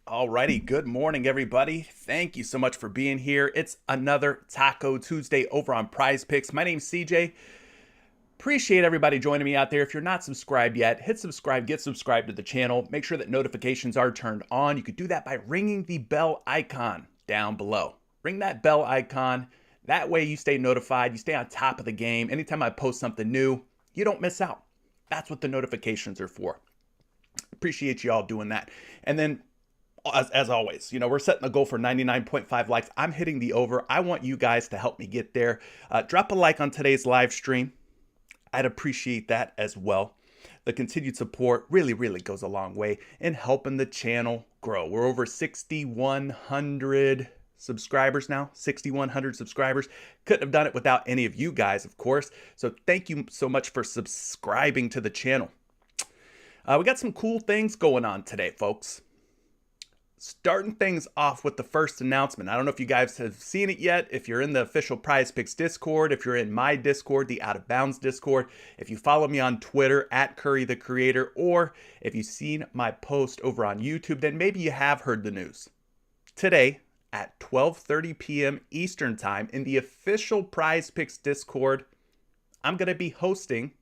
Alrighty, good morning, everybody. Thank you so much for being here. It's another Taco Tuesday over on PrizePicks. My name's CJ. Appreciate everybody joining me out there. If you're not subscribed yet, hit subscribe, get subscribed to the channel. Make sure that notifications are turned on. You could do that by ringing the bell icon down below. Ring that bell icon. That way you stay notified, you stay on top of the game. Anytime I post something new, you don't miss out. That's what the notifications are for. Appreciate you all doing that. And then as always, we're setting a goal for 99.5 likes. I'm hitting the over. I want you guys to help me get there. Drop a like on today's live stream. I'd appreciate that as well. The continued support really, really goes a long way in helping the channel grow. We're over 6,100 subscribers now, 6,100 subscribers. Couldn't have done it without any of you guys, of course. So thank you so much for subscribing to the channel. We got some cool things going on today, folks. Starting things off with the first announcement. I don't know if you guys have seen it yet. If you're in the official PrizePicks Discord, if you're in my Discord, the Out of Bounds Discord, if you follow me on Twitter at Curry the Creator, or if you've seen my post over on YouTube, then maybe you have heard the news. Today at 12:30 p.m. Eastern Time in the official PrizePicks Discord, I'm going to be hosting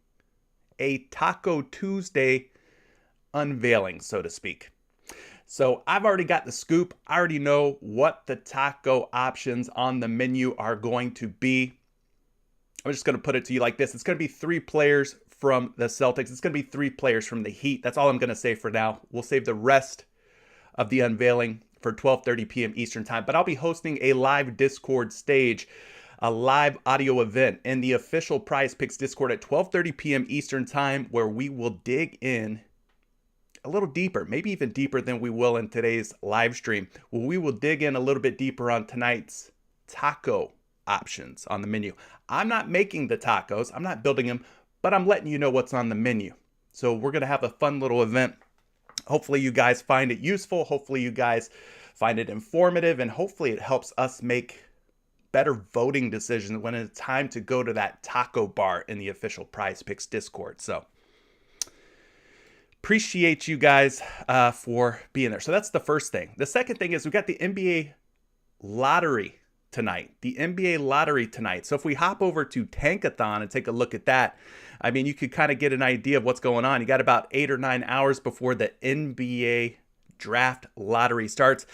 a Taco Tuesday unveiling, so to speak. So I've already got the scoop. I already know what the taco options on the menu are going to be. I'm just going to put it to you like this. It's going to be 3 players from the Celtics. It's going to be 3 players from the Heat. That's all I'm going to say for now. We'll save the rest of the unveiling for 12:30 p.m. Eastern Time. But I'll be hosting a live Discord stage, a live audio event in the official PrizePicks Discord at 12:30 p.m. Eastern Time, where we will dig in a little deeper, maybe even deeper than we will in today's live stream. Well, we will dig in a little bit deeper on tonight's taco options on the menu. I'm not making the tacos, I'm not building them, but I'm letting you know what's on the menu. So we're going to have a fun little event. Hopefully you guys find it useful. Hopefully you guys find it informative, and hopefully it helps us make better voting decisions when it's time to go to that taco bar in the official PrizePicks Discord. So appreciate you guys for being there. So that's the first thing. The second thing is we got the NBA lottery tonight. The NBA lottery tonight. So if we hop over to Tankathon and take a look at that, I mean, you could kind of get an idea of what's going on. You got about 8 or 9 hours before the NBA draft lottery starts.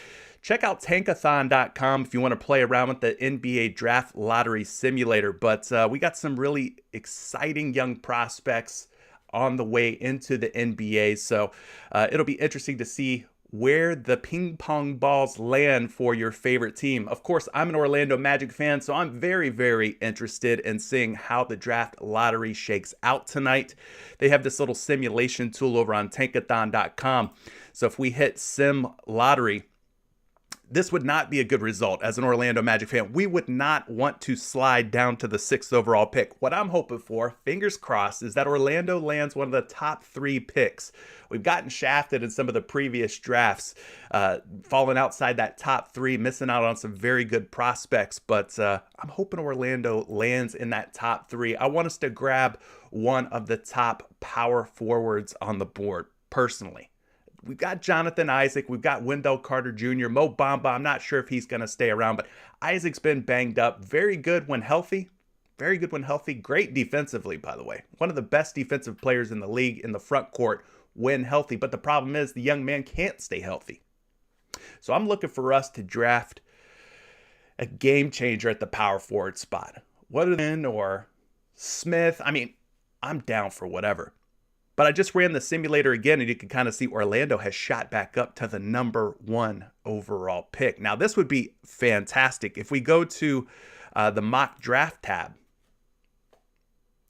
Check out tankathon.com if you want to play around with the NBA draft lottery simulator. But we got some really exciting young prospects on the way into the NBA. So it'll be interesting to see where the ping pong balls land for your favorite team. Of course, I'm an Orlando Magic fan, so I'm very, very interested in seeing how the draft lottery shakes out tonight. They have this little simulation tool over on tankathon.com. So if we hit sim lottery, this would not be a good result as an Orlando Magic fan. We would not want to slide down to the 6th overall pick. What I'm hoping for, fingers crossed, is that Orlando lands one of the top 3 picks. We've gotten shafted in some of the previous drafts, falling outside that top 3, missing out on some very good prospects. But I'm hoping Orlando lands in that top 3. I want us to grab one of the top power forwards on the board, personally. We've got Jonathan Isaac. We've got Wendell Carter Jr. Mo Bamba. I'm not sure if he's going to stay around, but Isaac's been banged up. Very good when healthy. Very good when healthy. Great defensively, by the way. One of the best defensive players in the league in the front court when healthy. But the problem is the young man can't stay healthy. So I'm looking for us to draft a game changer at the power forward spot. Whether than or Smith. I mean, I'm down for whatever. But I just ran the simulator again, and you can kind of see Orlando has shot back up to the number 1 overall pick. Now, this would be fantastic. If we go to the mock draft tab,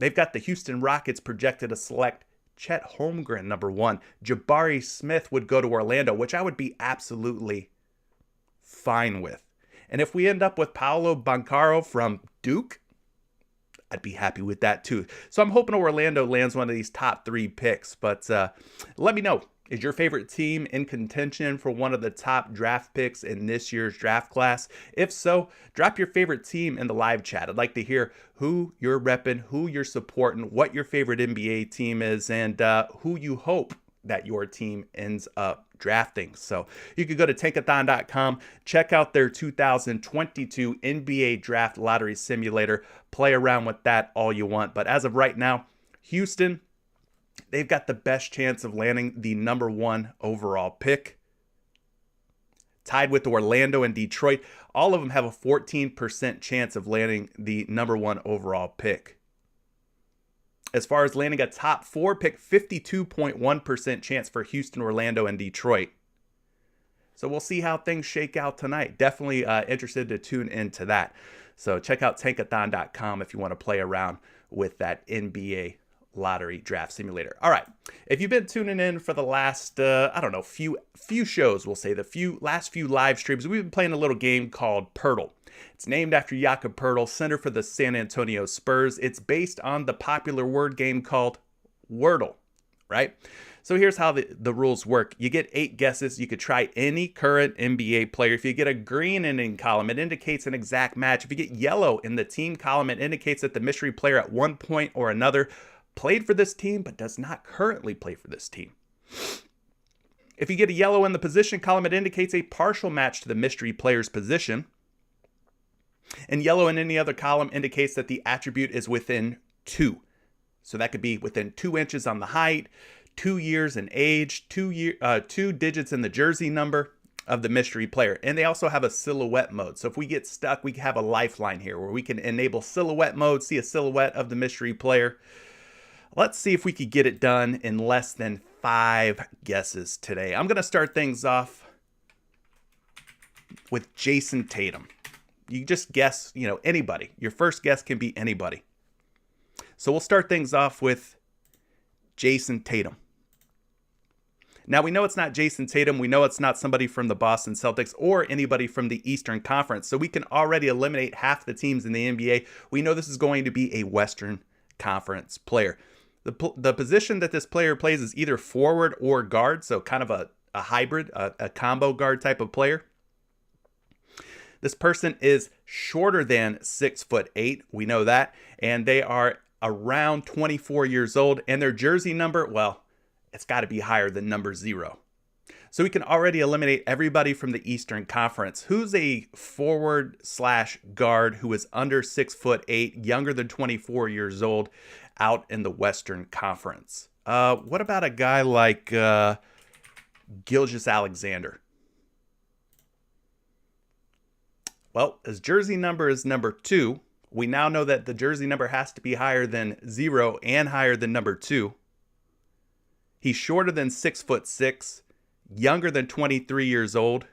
they've got the Houston Rockets projected to select Chet Holmgren, number 1. Jabari Smith would go to Orlando, which I would be absolutely fine with. And if we end up with Paolo Banchero from Duke, I'd be happy with that too. So I'm hoping Orlando lands one of these top 3 picks. But let me know, is your favorite team in contention for one of the top draft picks in this year's draft class? If so, drop your favorite team in the live chat. I'd like to hear who you're repping, who you're supporting, what your favorite NBA team is, and who you hope that your team ends up DraftKings. So you could go to tankathon.com, check out their 2022 NBA Draft Lottery Simulator, play around with that all you want. But as of right now, Houston, they've got the best chance of landing the number 1 overall pick. Tied with Orlando and Detroit, all of them have a 14% chance of landing the number 1 overall pick. As far as landing a top 4 pick, 52.1% chance for Houston, Orlando, and Detroit. So we'll see how things shake out tonight. Definitely interested to tune into that. So check out tankathon.com if you want to play around with that NBA lottery draft simulator. All right. If you've been tuning in for the last, few shows, we'll say last few live streams, we've been playing a little game called Pirtle. It's named after Jakob Pirtle, center for the San Antonio Spurs. It's based on the popular word game called Wordle, right? So here's how the rules work. You get 8 guesses. You could try any current NBA player. If you get a green in column, it indicates an exact match. If you get yellow in the team column, it indicates that the mystery player at one point or another played for this team but does not currently play for this team. If you get a yellow in the position column, it indicates a partial match to the mystery player's position. And yellow in any other column indicates that the attribute is within 2. So that could be within 2 inches on the height, 2 years in age, 2 digits in the jersey number of the mystery player. And they also have a silhouette mode. So if we get stuck, we have a lifeline here where we can enable silhouette mode, see a silhouette of the mystery player. Let's see if we could get it done in less than 5 guesses today. I'm going to start things off with Jason Tatum. You just guess, anybody. Your first guess can be anybody. So we'll start things off with Jason Tatum. Now, we know it's not Jason Tatum. We know it's not somebody from the Boston Celtics or anybody from the Eastern Conference. So we can already eliminate half the teams in the NBA. We know this is going to be a Western Conference player. The position that this player plays is either forward or guard, so kind of a hybrid, a combo guard type of player. This person is shorter than 6'8". We know that. And they are around 24 years old. And their jersey number, well, it's got to be higher than number 0. So we can already eliminate everybody from the Eastern Conference. Who's a forward/guard who is under 6'8", younger than 24 years old, out in the Western Conference? What about a guy like Gilgeous-Alexander? Well, his jersey number is number 2. We now know that the jersey number has to be higher than 0 and higher than number 2. He's shorter than 6'6", younger than 23 years old.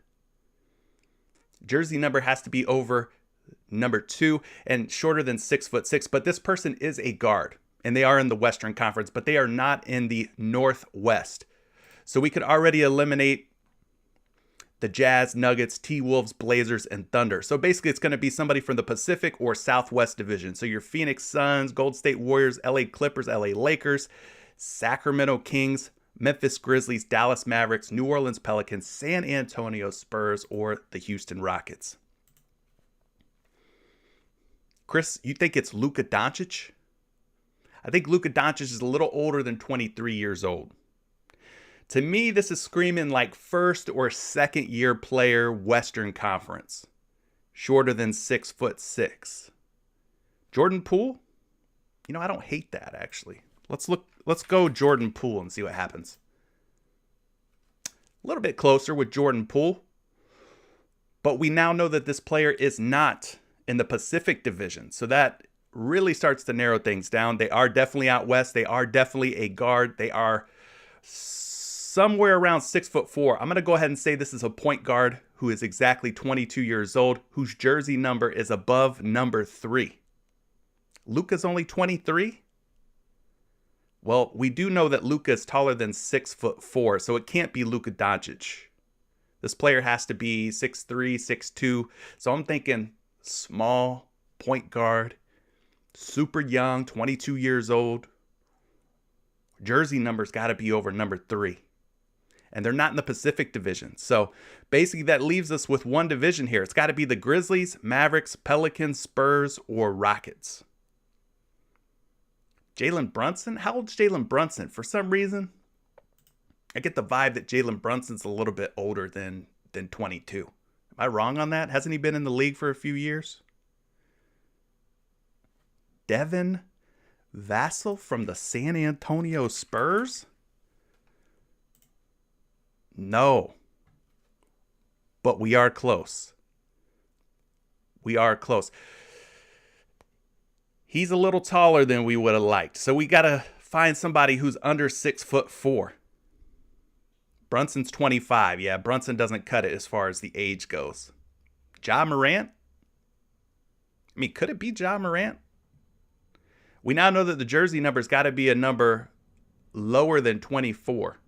Jersey number has to be over number 2 and shorter than 6'6". But this person is a guard, and they are in the Western Conference, but they are not in the Northwest. So we could already eliminate the Jazz, Nuggets, T-Wolves, Blazers, and Thunder. So basically it's going to be somebody from the Pacific or Southwest Division. So your Phoenix Suns, Golden State Warriors, LA Clippers, LA Lakers, Sacramento Kings, Memphis Grizzlies, Dallas Mavericks, New Orleans Pelicans, San Antonio Spurs, or the Houston Rockets. Chris, you think it's Luka Doncic? I think Luka Doncic is a little older than 23 years old. To me, this is screaming like first or second year player, Western Conference. Shorter than 6'6". Jordan Poole? I don't hate that, actually. Let's go Jordan Poole and see what happens. A little bit closer with Jordan Poole. But we now know that this player is not in the Pacific Division. So that really starts to narrow things down. They are definitely out west. They are definitely a guard. They are somewhere around 6'4". I'm going to go ahead and say this is a point guard who is exactly 22 years old, whose jersey number is above number 3. Luka's only 23? Well, we do know that Luka is taller than 6'4", so it can't be Luka Doncic. This player has to be 6'3", 6'2". So I'm thinking small point guard, super young, 22 years old. Jersey number's got to be over number 3. And they're not in the Pacific Division. So basically that leaves us with one division here. It's got to be the Grizzlies, Mavericks, Pelicans, Spurs, or Rockets. Jalen Brunson? How old's Jalen Brunson? For some reason, I get the vibe that Jalen Brunson's a little bit older than 22. Am I wrong on that? Hasn't he been in the league for a few years? Devin Vassell from the San Antonio Spurs? No. But we are close. We are close. He's a little taller than we would have liked. So we got to find somebody who's under 6'4". Brunson's 25. Yeah, Brunson doesn't cut it as far as the age goes. Ja Morant? I mean, could it be Ja Morant? We now know that the jersey number's got to be a number lower than 24.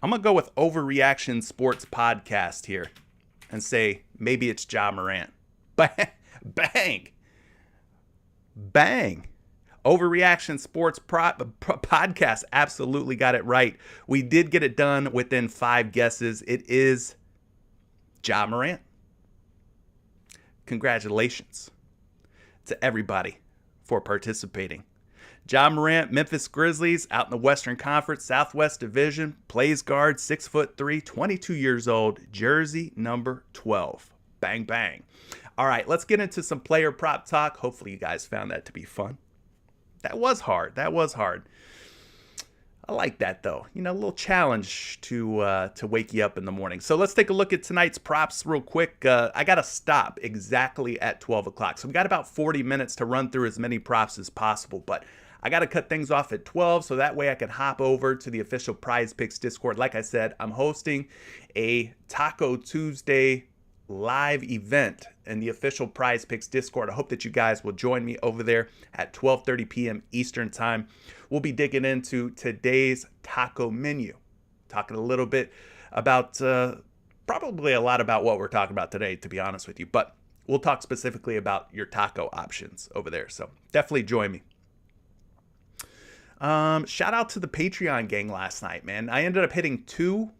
I'm going to go with Overreaction Sports Podcast here and say maybe it's Ja Morant. Bang. Bang. Overreaction Sports Podcast absolutely got it right. We did get it done within 5 guesses. It is Ja Morant. Congratulations to everybody for participating. Ja Morant, Memphis Grizzlies, out in the Western Conference, Southwest Division, plays guard, 6'3", 22 years old, jersey number 12. Bang, bang. All right, let's get into some player prop talk. Hopefully you guys found that to be fun. That was hard. I like that, though. You know, a little challenge to wake you up in the morning. So let's take a look at tonight's props real quick. I got to stop exactly at 12 o'clock. So we got about 40 minutes to run through as many props as possible. But I got to cut things off at 12 so that way I can hop over to the official PrizePicks Discord. Like I said, I'm hosting a Taco Tuesday live event in the official PrizePicks Discord. I hope that you guys will join me over there at 12:30 p.m. Eastern Time. We'll be digging into today's taco menu, talking a little bit about, probably a lot about what we're talking about today, to be honest with you, but we'll talk specifically about your taco options over there. So definitely join me. Shout out to the Patreon gang last night, man. I ended up hitting 2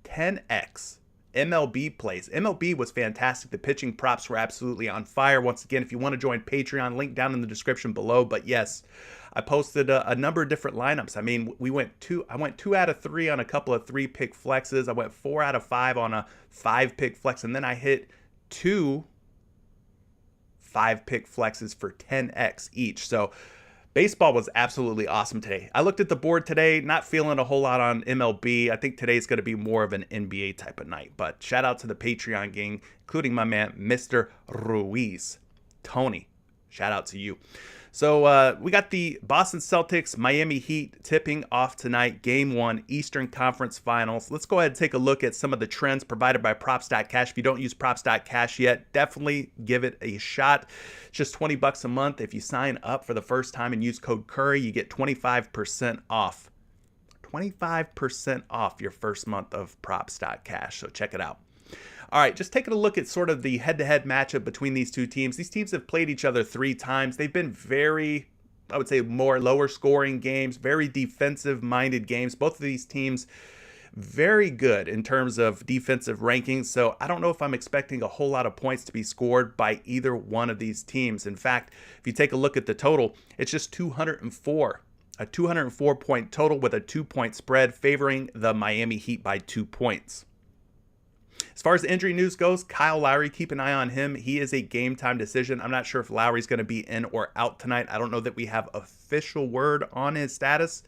10x MLB plays. MLB was fantastic. The pitching props were absolutely on fire. Once again, if you want to join Patreon, link down in the description below. But yes, I posted a number of different lineups. I mean, I went 2 out of 3 on a couple of 3-pick flexes. I went 4 out of 5 on a 5-pick flex. And then I hit 2 5-pick flexes for 10x each. So baseball was absolutely awesome today. I looked at the board today, not feeling a whole lot on MLB. I think today's going to be more of an NBA type of night. But shout out to the Patreon gang, including my man, Mr. Ruiz. Tony, shout out to you. So we got the Boston Celtics, Miami Heat tipping off tonight, Game 1, Eastern Conference Finals. Let's go ahead and take a look at some of the trends provided by Props.cash. If you don't use Props.cash yet, definitely give it a shot. It's just $20 a month. If you sign up for the first time and use code Curry, you get 25% off. 25% off your first month of Props.cash. So check it out. All right, just taking a look at sort of the head-to-head matchup between these two teams. These teams have played each other 3 times. They've been very, I would say, more lower scoring games, very defensive-minded games. Both of these teams very good in terms of defensive rankings. So I don't know if I'm expecting a whole lot of points to be scored by either one of these teams. In fact, if you take a look at the total, it's just 204. A 204-point total with a 2-point spread favoring the Miami Heat by 2 points. As far as injury news goes, Kyle Lowry, keep an eye on him. He is a game time decision. I'm not sure if Lowry's going to be in or out tonight. I don't know that we have official word on his status,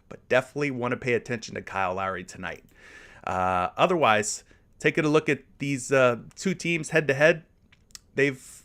but definitely want to pay attention to Kyle Lowry tonight. Otherwise, taking a look at these 2 teams head to head, they've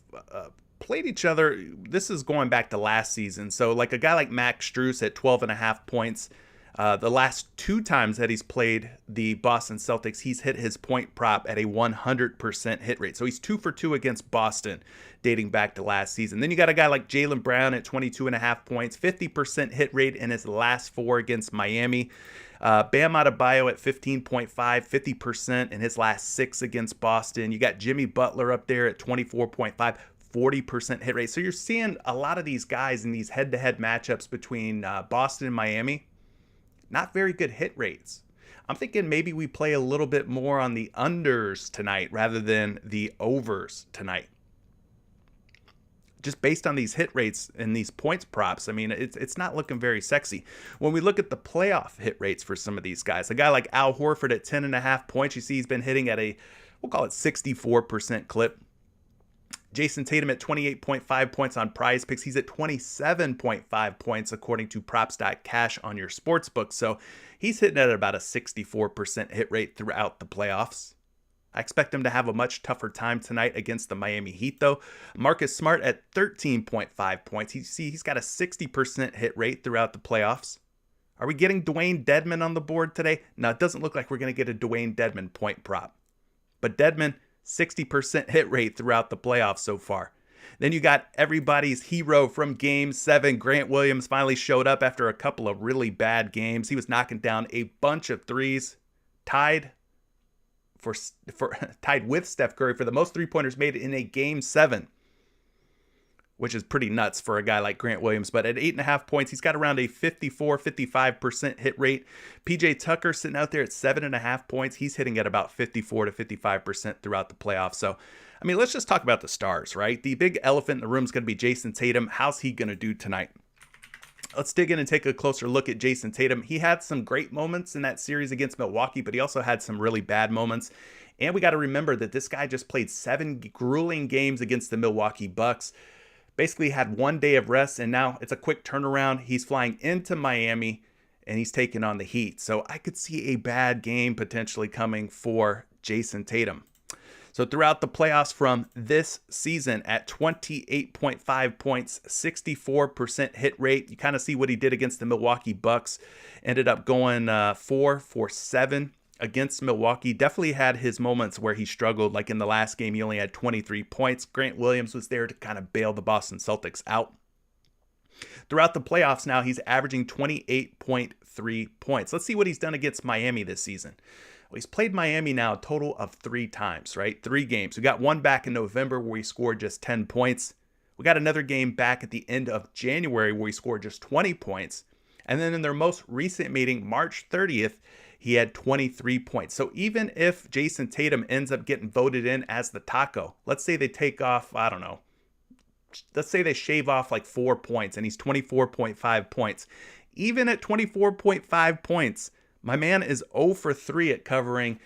played each other. This is going back to last season. So like a guy like Max Strus at 12.5 points. The last 2 times that he's played the Boston Celtics, he's hit his point prop at a 100% hit rate. So he's 2 for 2 against Boston dating back to last season. Then you got a guy like Jaylen Brown at 22.5 points, 50% hit rate in his last 4 against Miami. Bam Adebayo at 15.5, 50% in his last 6 against Boston. You got Jimmy Butler up there at 24.5. 40% hit rate. So you're seeing a lot of these guys in these head-to-head matchups between Boston and Miami. Not very good hit rates. I'm thinking maybe we play a little bit more on the unders tonight rather than the overs tonight. just based on these hit rates and these points props. I mean, it's not looking very sexy. When we look at the playoff hit rates for some of these guys, a guy like Al Horford at 10.5 points, you see he's been hitting at a, we'll call it 64% clip. Jason Tatum at 28.5 points on PrizePicks. He's at 27.5 points according to props.cash on your sportsbook. So he's hitting at about a 64% hit rate throughout the playoffs. I expect him to have a much tougher time tonight against the Miami Heat, though. Marcus Smart at 13.5 points. He's got a 60% hit rate throughout the playoffs. Are we getting Dwayne Dedmon on the board today? No, it doesn't look like we're going to get a Dwayne Dedmon point prop. But Dedmon, 60% hit rate throughout the playoffs so far. Then you got everybody's hero from Game 7. Grant Williams finally showed up after a couple of really bad games. He was knocking down a bunch of threes, tied with Steph Curry for the most three-pointers made in a Game 7, which is pretty nuts for a guy like Grant Williams. But at 8.5 points, he's got around a 55% hit rate. PJ Tucker sitting out there at 7.5 points. He's hitting at about 54 to 55% throughout the playoffs. So, I mean, let's just talk about the stars, right? The big elephant in the room is going to be Jason Tatum. How's he going to do tonight? Let's dig in and take a closer look at Jason Tatum. He had some great moments in that series against Milwaukee, but he also had some really bad moments. And we got to remember that this guy just played 7 grueling games against the Milwaukee Bucks. Basically had 1 day of rest, and now it's a quick turnaround. He's flying into Miami, and he's taking on the Heat. So I could see a bad game potentially coming for Jason Tatum. So throughout the playoffs from this season at 28.5 points, 64% hit rate. You kind of see what he did against the Milwaukee Bucks. Ended up going 4 for 7 against Milwaukee. Definitely had his moments where he struggled. Like in the last game, he only had 23 points. Grant Williams was there to kind of bail the Boston Celtics out. Throughout the playoffs now, he's averaging 28.3 points. Let's see what he's done against Miami this season. Well, he's played Miami now a total of 3 times, right? 3 games. We got one back in November where he scored just 10 points. We got another game back at the end of January where he scored just 20 points. And then in their most recent meeting, March 30th, he had 23 points. So even if Jason Tatum ends up getting voted in as the taco, let's say they take off, I don't know, let's say they shave off like 4 points and he's 24.5 points. Even at 24.5 points, my man is 0 for 3 at covering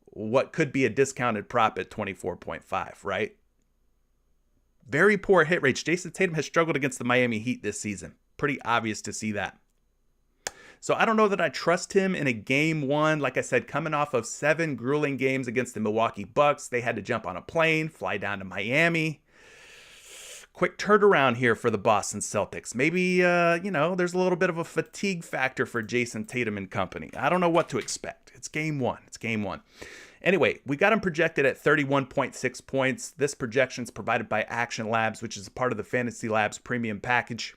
what could be a discounted prop at 24.5, right? Very poor hit rates. Jason Tatum has struggled against the Miami Heat this season. Pretty obvious to see that. So I don't know that I trust him in a game 1. Like I said, coming off of 7 grueling games against the Milwaukee Bucks, they had to jump on a plane, fly down to Miami. Quick turnaround here for the Boston Celtics. Maybe, there's a little bit of a fatigue factor for Jason Tatum and company. I don't know what to expect. It's game 1. Anyway, we got him projected at 31.6 points. This projection is provided by Action Labs, which is a part of the Fantasy Labs premium package.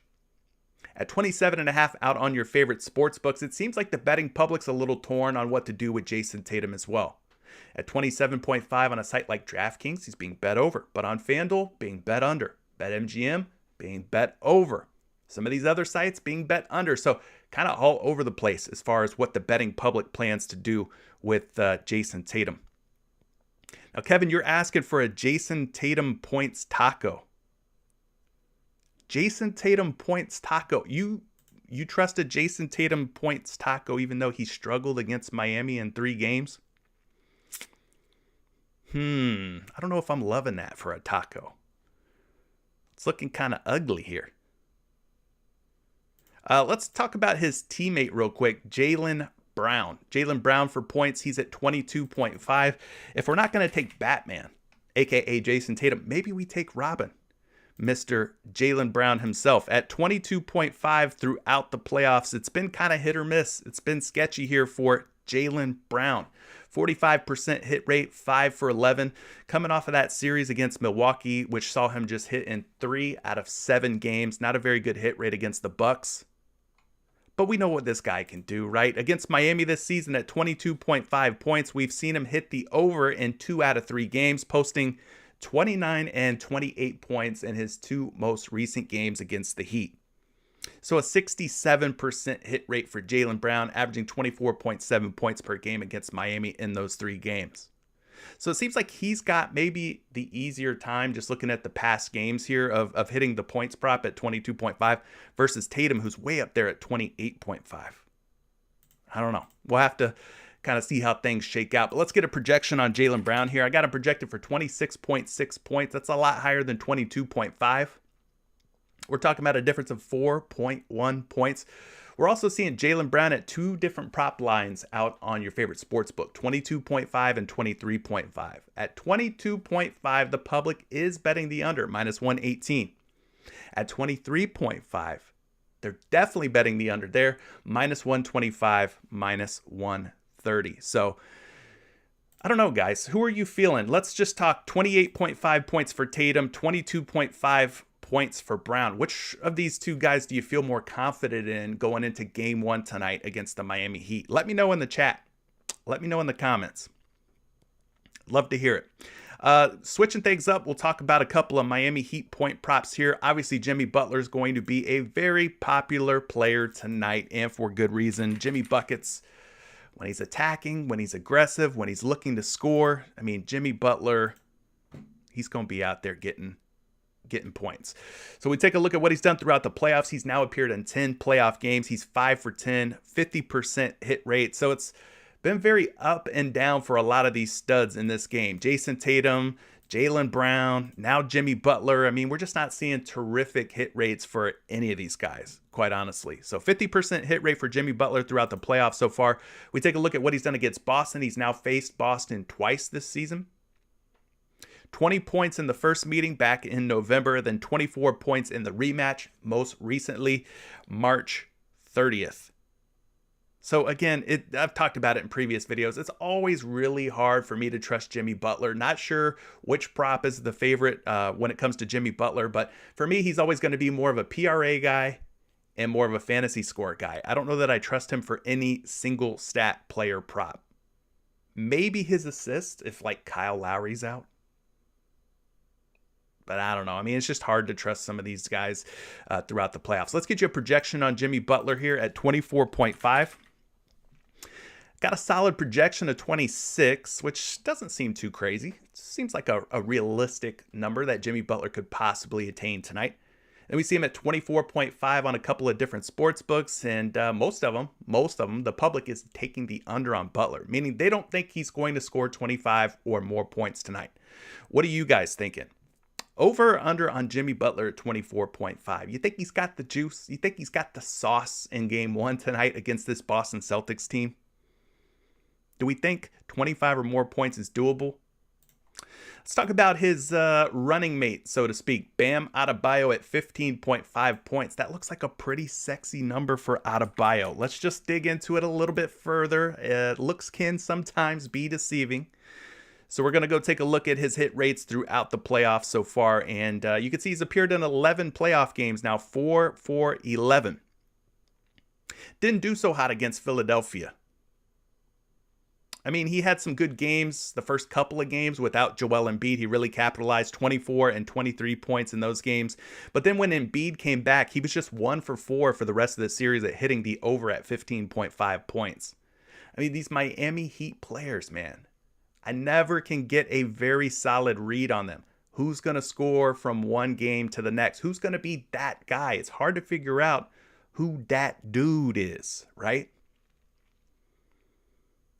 At 27.5 out on your favorite sports books, it seems like the betting public's a little torn on what to do with Jason Tatum as well. At 27.5 on a site like DraftKings, he's being bet over, but on FanDuel, being bet under. BetMGM being bet over. Some of these other sites being bet under. So kind of all over the place as far as what the betting public plans to do with Jason Tatum. Now, Kevin, you're asking for a Jason Tatum points taco. Jason Tatum points taco. You trust a Jason Tatum points taco even though he struggled against Miami in 3 games? I don't know if I'm loving that for a taco. It's looking kind of ugly here. Let's talk about his teammate real quick, Jaylen Brown. Jaylen Brown for points, he's at 22.5. If we're not going to take Batman, a.k.a. Jason Tatum, maybe we take Robin, Mr. Jaylen Brown himself, at 22.5 throughout the playoffs. It's been kind of hit or miss. It's been sketchy here for Jaylen Brown. 45% hit rate, 5 for 11. Coming off of that series against Milwaukee, which saw him just hit in 3 out of 7 games. Not a very good hit rate against the Bucks. But we know what this guy can do, right? Against Miami this season at 22.5 points, we've seen him hit the over in 2 out of 3 games, posting 29 and 28 points in his 2 most recent games against the Heat. So a 67% hit rate for Jaylen Brown, averaging 24.7 points per game against Miami in those 3 games. So it seems like he's got maybe the easier time just looking at the past games here of hitting the points prop at 22.5 versus Tatum, who's way up there at 28.5. I don't know. We'll have to kind of see how things shake out. But let's get a projection on Jaylen Brown here. I got him projected for 26.6 points. That's a lot higher than 22.5. We're talking about a difference of 4.1 points. We're also seeing Jaylen Brown at two different prop lines out on your favorite sports book, 22.5 and 23.5. At 22.5, the public is betting the under, minus 118. At 23.5, they're definitely betting the under there, minus 125, minus 130. So I don't know, guys. Who are you feeling? Let's just talk 28.5 points for Tatum, 22.5 points for Brown. Which of these two guys do you feel more confident in going into game one tonight against the Miami Heat? Let me know in the chat. Let me know in the comments. Love to hear it. Switching things up, we'll talk about a couple of Miami Heat point props here. Obviously, Jimmy Butler is going to be a very popular player tonight, and for good reason. Jimmy buckets when he's attacking, when he's aggressive, when he's looking to score. I mean, Jimmy Butler, he's going to be out there getting points. So we take a look at what he's done throughout the playoffs. He's now appeared in 10 playoff games. He's 5 for 10, 50% hit rate. So it's been very up and down for a lot of these studs in this game. Jason Tatum, Jaylen Brown, now Jimmy Butler. I mean, we're just not seeing terrific hit rates for any of these guys, quite honestly. So 50% hit rate for Jimmy Butler throughout the playoffs so far. We take a look at what he's done against Boston. He's now faced Boston twice this season. 20 points in the first meeting back in November, then 24 points in the rematch, most recently March 30th. So again, I've talked about it in previous videos. It's always really hard for me to trust Jimmy Butler. Not sure which prop is the favorite when it comes to Jimmy Butler, but for me, he's always going to be more of a PRA guy and more of a fantasy score guy. I don't know that I trust him for any single stat player prop. Maybe his assist if like Kyle Lowry's out. But I don't know. I mean, it's just hard to trust some of these guys throughout the playoffs. Let's get you a projection on Jimmy Butler here at 24.5. Got a solid projection of 26, which doesn't seem too crazy. It seems like a realistic number that Jimmy Butler could possibly attain tonight. And we see him at 24.5 on a couple of different sports books, and most of them, the public is taking the under on Butler, meaning they don't think he's going to score 25 or more points tonight. What are you guys thinking? Over or under on Jimmy Butler at 24.5. You think he's got the juice? You think he's got the sauce in game one tonight against this Boston Celtics team? Do we think 25 or more points is doable? Let's talk about his running mate, so to speak. Bam Adebayo at 15.5 points. That looks like a pretty sexy number for Adebayo. Let's just dig into it a little bit further. Looks can sometimes be deceiving. So we're going to go take a look at his hit rates throughout the playoffs so far. And you can see he's appeared in 11 playoff games now, 4 for 11. Didn't do so hot against Philadelphia. I mean, he had some good games the first couple of games without Joel Embiid. He really capitalized 24 and 23 points in those games. But then when Embiid came back, he was just 1 for 4 for the rest of the series at hitting the over at 15.5 points. I mean, these Miami Heat players, man. I never can get a very solid read on them. Who's going to score from one game to the next? Who's going to be that guy? It's hard to figure out who that dude is, right?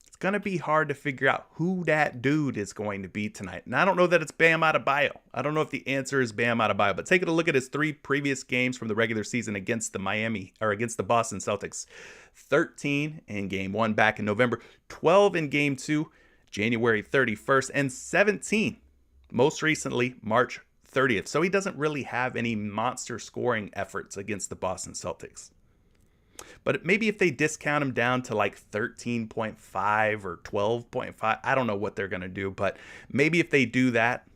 It's going to be hard to figure out who that dude is going to be tonight. And I don't know that it's Bam Adebayo. I don't know if the answer is Bam Adebayo, but take a look at his 3 previous games from the regular season against the Boston Celtics. 13 in game 1 back in November, 12 in game 2. January 31st, and 17, most recently, March 30th. So he doesn't really have any monster scoring efforts against the Boston Celtics. But maybe if they discount him down to like 13.5 or 12.5, I don't know what they're going to do. But maybe if they do that,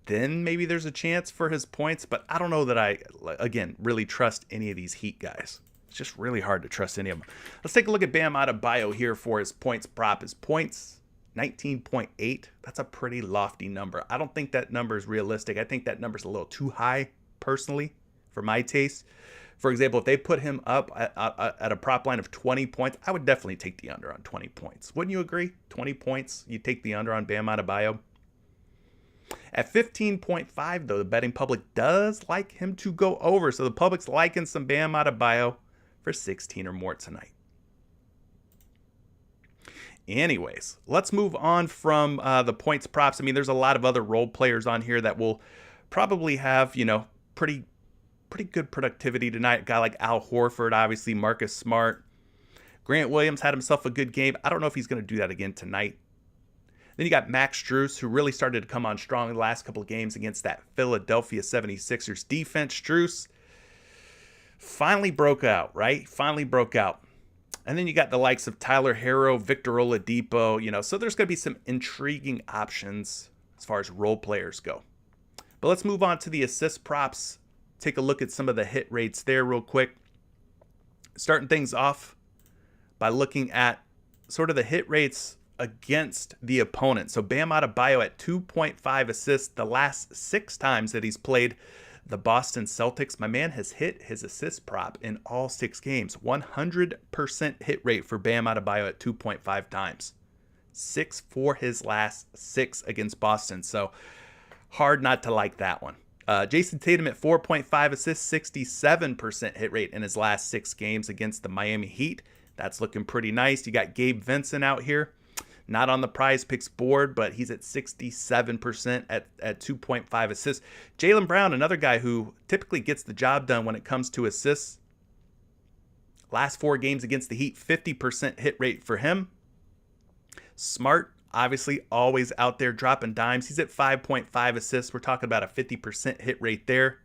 then maybe there's a chance for his points. But I don't know that I, again, really trust any of these Heat guys. It's just really hard to trust any of them. Let's take a look at Bam Adebayo here for his points prop. His points, 19.8. That's a pretty lofty number. I don't think that number is realistic. I think that number is a little too high, personally, for my taste. For example, if they put him up at a prop line of 20 points, I would definitely take the under on 20 points. Wouldn't you agree? 20 points, you take the under on Bam Adebayo. At 15.5, though, the betting public does like him to go over. So the public's liking some Bam Adebayo for 16 or more tonight. Anyways, let's move on from the points props. I mean, there's a lot of other role players on here that will probably have, pretty good productivity tonight. A guy like Al Horford, obviously, Marcus Smart. Grant Williams had himself a good game. I don't know if he's going to do that again tonight. Then you got Max Strus, who really started to come on strong in the last couple of games against that Philadelphia 76ers defense. Strus finally broke out, right? Finally broke out. And then you got the likes of Tyler Herro, Victor Oladipo, so there's going to be some intriguing options as far as role players go. But let's move on to the assist props. Take a look at some of the hit rates there real quick. Starting things off by looking at sort of the hit rates against the opponent. So Bam Adebayo at 2.5 assists the last 6 times that he's played the Boston Celtics. My man has hit his assist prop in all 6 games. 100% hit rate for Bam Adebayo at 2.5 times. 6 for his last 6 against Boston. So hard not to like that one. Jason Tatum at 4.5 assists, 67% hit rate in his last 6 games against the Miami Heat. That's looking pretty nice. You got Gabe Vincent out here. Not on the PrizePicks board, but he's at 67% at 2.5 assists. Jaylen Brown, another guy who typically gets the job done when it comes to assists. Last 4 games against the Heat, 50% hit rate for him. Smart, obviously, always out there dropping dimes. He's at 5.5 assists. We're talking about a 50% hit rate there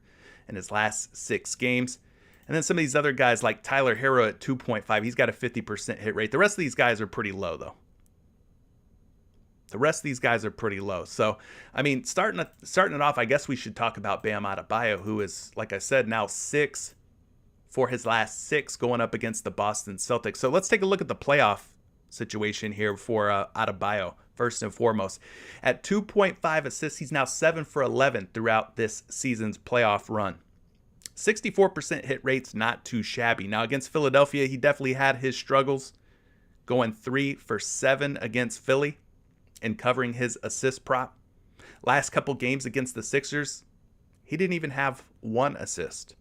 in his last 6 games. And then some of these other guys like Tyler Herro at 2.5, he's got a 50% hit rate. The rest of these guys are pretty low, though. The rest of these guys are pretty low. So, I mean, starting it off, I guess we should talk about Bam Adebayo, who is, like I said, now 6 for his last 6 going up against the Boston Celtics. So let's take a look at the playoff situation here for Adebayo, first and foremost. At 2.5 assists, he's now 7 for 11 throughout this season's playoff run. 64% hit rate's not too shabby. Now, against Philadelphia, he definitely had his struggles, going 3 for 7 against Philly and covering his assist prop. Last couple games against the Sixers, he didn't even have 1 assist.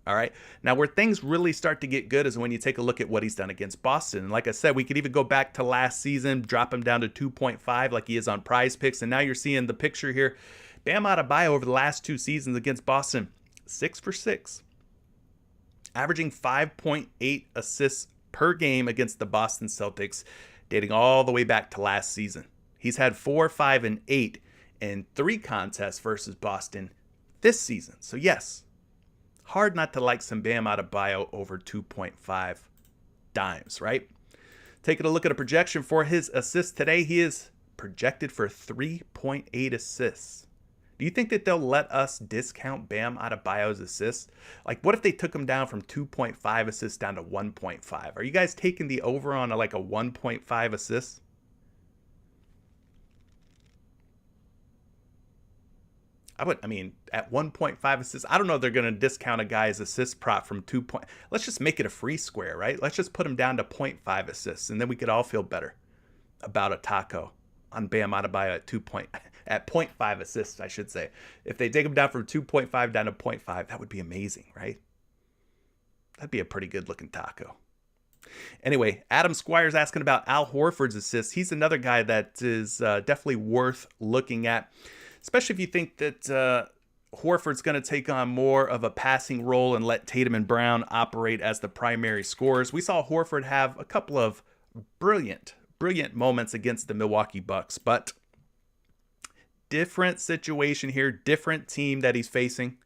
All right. Now, where things really start to get good is when you take a look at what he's done against Boston. And like I said, we could even go back to last season, drop him down to 2.5 like he is on PrizePicks. And now you're seeing the picture here. Bam Adebayo over the last 2 seasons against Boston, 6 for 6, averaging 5.8 assists per game against the Boston Celtics, dating all the way back to last season. He's had 4, 5, and 8 in 3 contests versus Boston this season. So yes, hard not to like some Bam Adebayo over 2.5 dimes, right? Taking a look at a projection for his assists today, he is projected for 3.8 assists. Do you think that they'll let us discount Bam Adebayo's assists? Like, what if they took him down from 2.5 assists down to 1.5? Are you guys taking the over on like a 1.5 assists? I mean, at 1.5 assists, I don't know if they're going to discount a guy's assist prop from 2. Let's just make it a free square, right? Let's just put him down to 0.5 assists, and then we could all feel better about a taco on Bam Adebayo at 0.5 assists, I should say. If they take him down from 2.5 down to 0.5, that would be amazing, right? That'd be a pretty good looking taco. Anyway, Adam Squire's asking about Al Horford's assists. He's another guy that is definitely worth looking at, especially if you think that Horford's going to take on more of a passing role and let Tatum and Brown operate as the primary scorers. We saw Horford have a couple of brilliant moments against the Milwaukee Bucks, but different situation here, different team that he's facing.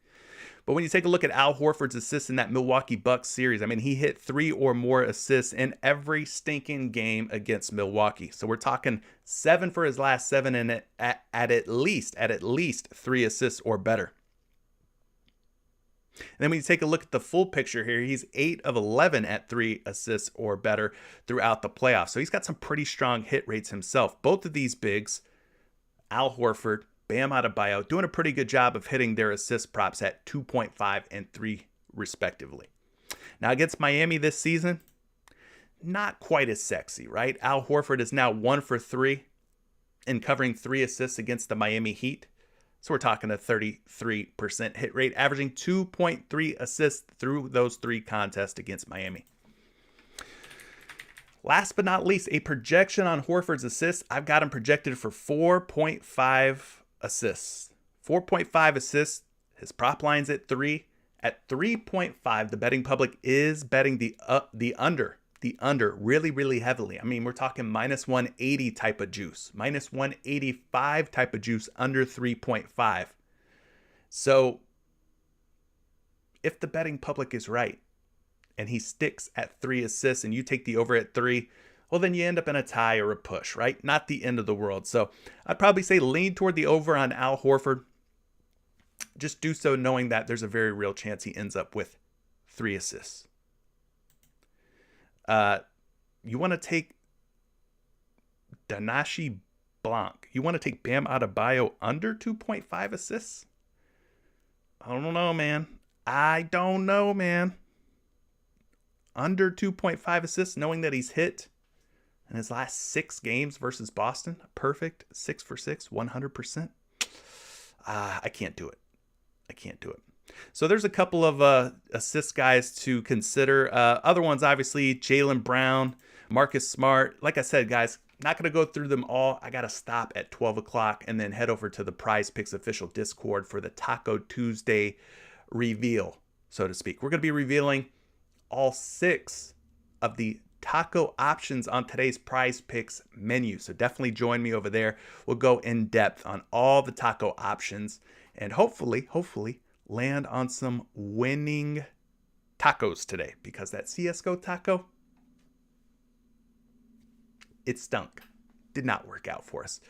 But when you take a look at Al Horford's assists in that Milwaukee Bucks series, I mean, he hit 3 or more assists in every stinking game against Milwaukee. So we're talking 7 for his last 7 and at least 3 assists or better. And then when you take a look at the full picture here, he's 8 of 11 at 3 assists or better throughout the playoffs. So he's got some pretty strong hit rates himself. Both of these bigs, Al Horford, Bam Adebayo, doing a pretty good job of hitting their assist props at 2.5 and 3 respectively. Now, against Miami this season, not quite as sexy, right? Al Horford is now 1 for 3 in covering 3 assists against the Miami Heat. So we're talking a 33% hit rate, averaging 2.3 assists through those 3 contests against Miami. Last but not least, a projection on Horford's assists. I've got him projected for 4.5 assists. 4.5 assists. His prop line's at 3. At 3.5, the betting public is betting the under. The under really, really heavily. I mean, we're talking minus 180 type of juice, minus 185 type of juice under 3.5. So if the betting public is right and he sticks at 3 assists and you take the over at 3, well, then you end up in a tie or a push, right? Not the end of the world. So I'd probably say lean toward the over on Al Horford. Just do so knowing that there's a very real chance he ends up with 3 assists. You want to take Danashi Blanc. You want to take Bam Adebayo under 2.5 assists? I don't know, man. Under 2.5 assists, knowing that he's hit in his last 6 games versus Boston. Perfect. 6 for 6, 100%. I can't do it. So there's a couple of assist guys to consider. Other ones, obviously, Jaylen Brown, Marcus Smart. Like I said, guys, not going to go through them all. I got to stop at 12 o'clock and then head over to the PrizePicks official Discord for the Taco Tuesday reveal, so to speak. We're going to be revealing all 6 of the taco options on today's PrizePicks menu. So definitely join me over there. We'll go in depth on all the taco options and hopefully land on some winning tacos today, because that CSGO taco, it stunk. Did not work out for us.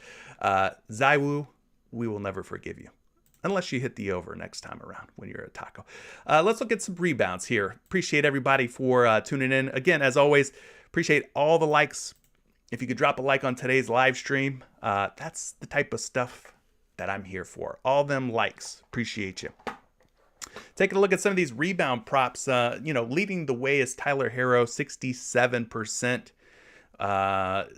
Zaiwu, we will never forgive you. Unless you hit the over next time around when you're a taco. Let's look at some rebounds here. Appreciate everybody for tuning in. Again, as always, appreciate all the likes. If you could drop a like on today's live stream, that's the type of stuff that I'm here for. All them likes. Appreciate you. Taking a look at some of these rebound props, leading the way is Tyler Herro, 67%. Out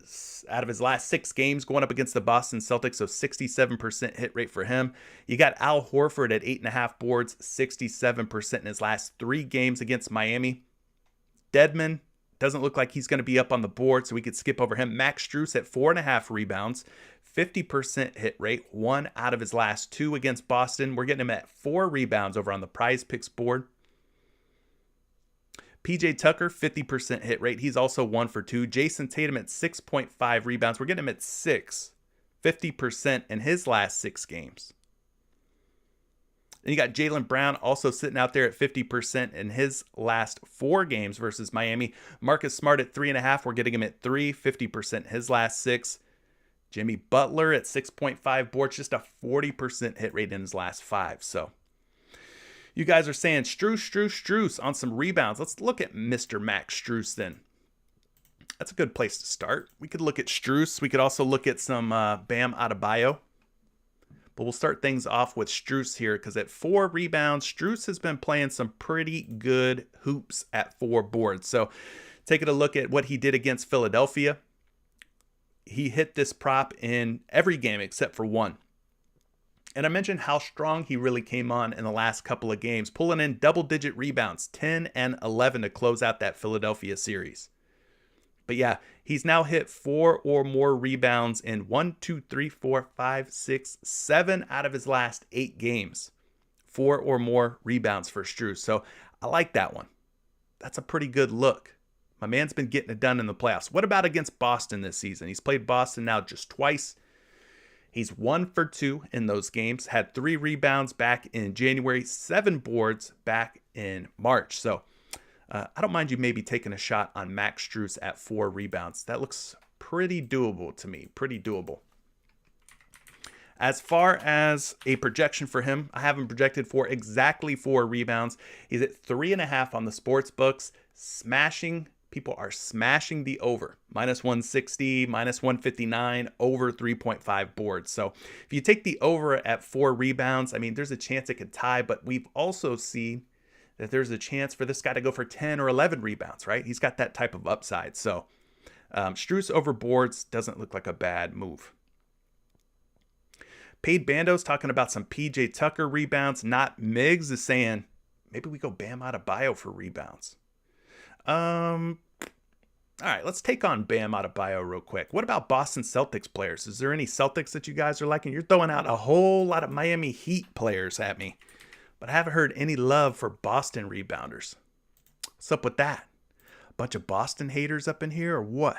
of his last 6 games going up against the Boston Celtics, so 67% hit rate for him. You got Al Horford at 8.5 boards, 67% in his last 3 games against Miami. Dedmon doesn't look like he's going to be up on the board, so we could skip over him. Max Strus at 4.5 rebounds, 50% hit rate, 1 out of his last 2 against Boston. We're getting him at 4 rebounds over on the PrizePicks board. PJ Tucker, 50% hit rate. He's also 1 for 2. Jason Tatum at 6.5 rebounds. We're getting him at 6. 50% in his last 6 games. Then you got Jaylen Brown also sitting out there at 50% in his last 4 games versus Miami. Marcus Smart at 3.5. We're getting him at 3. 50% his last 6. Jimmy Butler at 6.5 boards. Just a 40% hit rate in his last 5. So you guys are saying Strus on some rebounds. Let's look at Mr. Max Strus then. That's a good place to start. We could look at Strus. We could also look at some Bam Adebayo. But we'll start things off with Strus here, because at 4 rebounds, Strus has been playing some pretty good hoops at 4 boards. So taking a look at what he did against Philadelphia. He hit this prop in every game except for 1. And I mentioned how strong he really came on in the last couple of games, pulling in double-digit rebounds, 10 and 11 to close out that Philadelphia series. But yeah, he's now hit 4 or more rebounds in 7 out of his last 8 games. 4 or more rebounds for Strus. So I like that one. That's a pretty good look. My man's been getting it done in the playoffs. What about against Boston this season? He's played Boston now just twice. He's 1 for 2 in those games, had 3 rebounds back in January, 7 boards back in March. So I don't mind you maybe taking a shot on Max Strus at 4 rebounds. That looks pretty doable to me, pretty doable. As far as a projection for him, I have him projected for exactly 4 rebounds. He's at 3.5 on the sports books, smashing. People are smashing the over. Minus 160, minus 159, over 3.5 boards. So if you take the over at 4 rebounds, I mean, there's a chance it could tie, but we've also seen that there's a chance for this guy to go for 10 or 11 rebounds, right? He's got that type of upside. So Strus over boards doesn't look like a bad move. Paid Bando's talking about some PJ Tucker rebounds. Not Miggs is saying maybe we go Bam Adebayo for rebounds. All right, let's take on Bam Adebayo real quick. What about Boston Celtics players? Is there any Celtics that you guys are liking? You're throwing out a whole lot of Miami Heat players at me, but I haven't heard any love for Boston rebounders. What's up with that? A bunch of Boston haters up in here or what?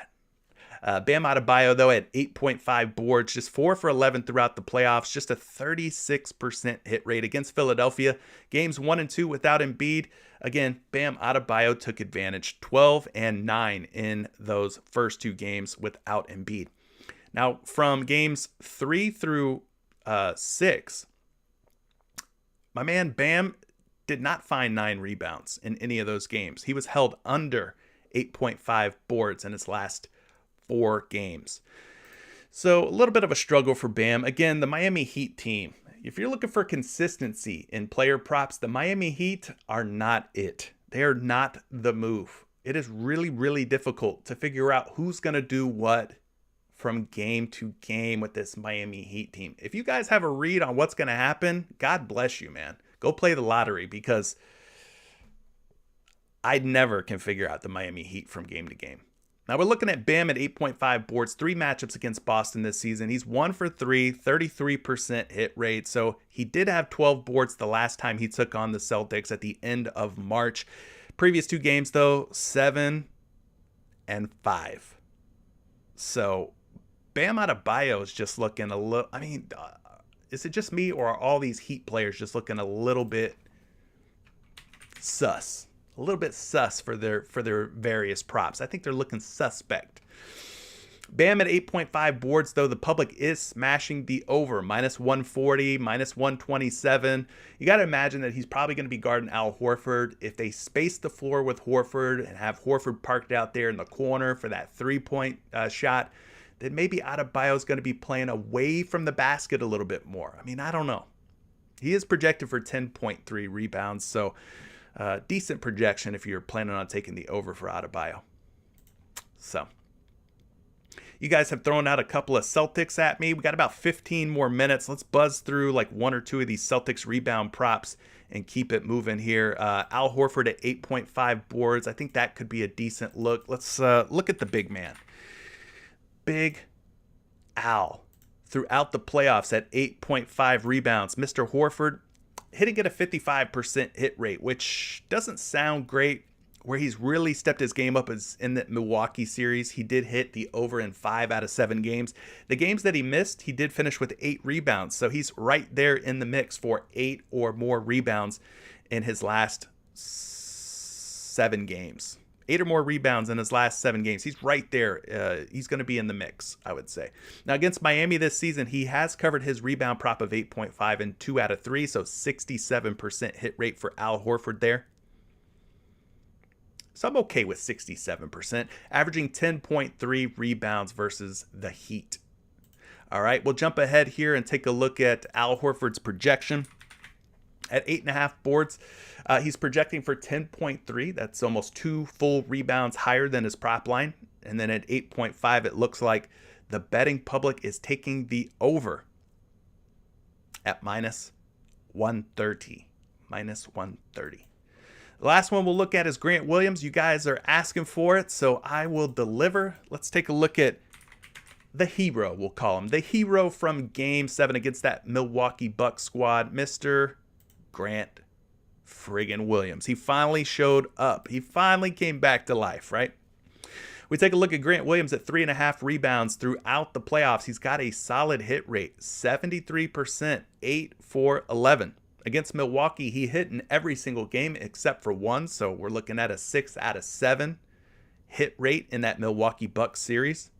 Bam Adebayo, though, at 8.5 boards, just 4 for 11 throughout the playoffs, just a 36% hit rate against Philadelphia. Games 1 and 2 without Embiid. Again, Bam Adebayo took advantage, 12 and 9 in those first 2 games without Embiid. Now, from games 3 through 6, my man Bam did not find 9 rebounds in any of those games. He was held under 8.5 boards in his last 4 games. So a little bit of a struggle for Bam. Again, the Miami Heat team, if you're looking for consistency in player props, the Miami Heat are not it. They are not the move. It is really, really difficult to figure out who's going to do what from game to game with this Miami Heat team. If you guys have a read on what's going to happen, God bless you, man. Go play the lottery, because I never can figure out the Miami Heat from game to game. Now we're looking at Bam at 8.5 boards, 3 matchups against Boston this season. He's 1 for 3, 33% hit rate. So he did have 12 boards the last time he took on the Celtics at the end of March. Previous 2 games, though, 7 and 5. So Bam Adebayo is just looking a little, is it just me, or are all these Heat players just looking a little bit sus? A little bit sus for their various props. I think they're looking suspect. Bam at 8.5 boards, though, the public is smashing the over. Minus 140, minus 127. You got to imagine that he's probably going to be guarding Al Horford. If they space the floor with Horford and have Horford parked out there in the corner for that 3-point shot, then maybe Adebayo is going to be playing away from the basket a little bit more. I don't know. He is projected for 10.3 rebounds, so decent projection if you're planning on taking the over for Adebayo. So, you guys have thrown out a couple of Celtics at me. We got about 15 more minutes. Let's buzz through like 1 or 2 of these Celtics rebound props and keep it moving here. Al Horford at 8.5 boards. I think that could be a decent look. Let's look at the big man. Big Al throughout the playoffs at 8.5 rebounds. Mr. Horford hitting at a 55% hit rate, which doesn't sound great. Where he's really stepped his game up is in the Milwaukee series. He did hit the over in 5 out of 7 games. The games that he missed, he did finish with 8 rebounds. So he's right there in the mix for 8 or more rebounds in his last 7 games. 8 or more rebounds in his last 7 games. He's right there. He's going to be in the mix, I would say. Now, against Miami this season, he has covered his rebound prop of 8.5 in 2 out of 3, so 67% hit rate for Al Horford there. So I'm okay with 67%, averaging 10.3 rebounds versus the Heat. All right, we'll jump ahead here and take a look at Al Horford's projection. At 8.5 boards, he's projecting for 10.3. That's almost 2 full rebounds higher than his prop line. And then at 8.5, it looks like the betting public is taking the over at minus 130. Minus 130. The last one we'll look at is Grant Williams. You guys are asking for it, so I will deliver. Let's take a look at the hero, we'll call him. The hero from Game 7 against that Milwaukee Bucks squad, Mr. Grant friggin' Williams. He finally showed up. He finally came back to life, right? We take a look at Grant Williams at 3.5 rebounds throughout the playoffs. He's got a solid hit rate, 73%, 8 for 11. Against Milwaukee, he hit in every single game except for 1, so we're looking at a 6 out of 7 hit rate in that Milwaukee Bucks series.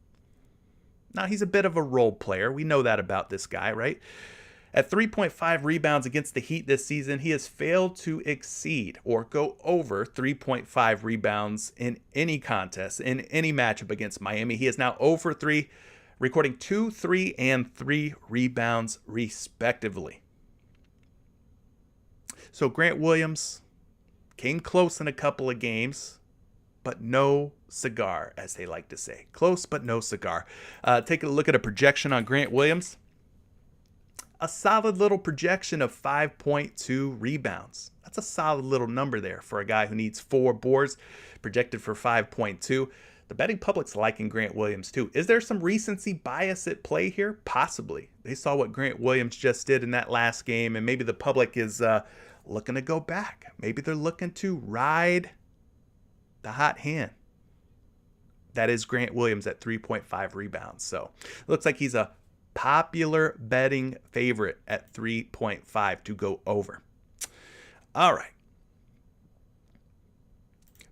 Now, he's a bit of a role player. We know that about this guy, right? At 3.5 rebounds against the Heat this season, he has failed to exceed or go over 3.5 rebounds in any contest, in any matchup against Miami. He is now 0 for 3, recording 2, 3, and 3 rebounds respectively. So Grant Williams, Came close in a couple of games, but no cigar, as they like to say. Close, but no cigar. Take a look at a projection on Grant Williams. A solid little projection of 5.2 rebounds. That's a solid little number there for a guy who needs 4 boards, projected for 5.2. The betting public's liking Grant Williams too. Is there some recency bias at play here? Possibly. They saw what Grant Williams just did in that last game, and maybe the public is looking to go back. Maybe they're looking to ride the hot hand. That is Grant Williams at 3.5 rebounds. So it looks like he's a popular betting favorite at 3.5 to go over. All right.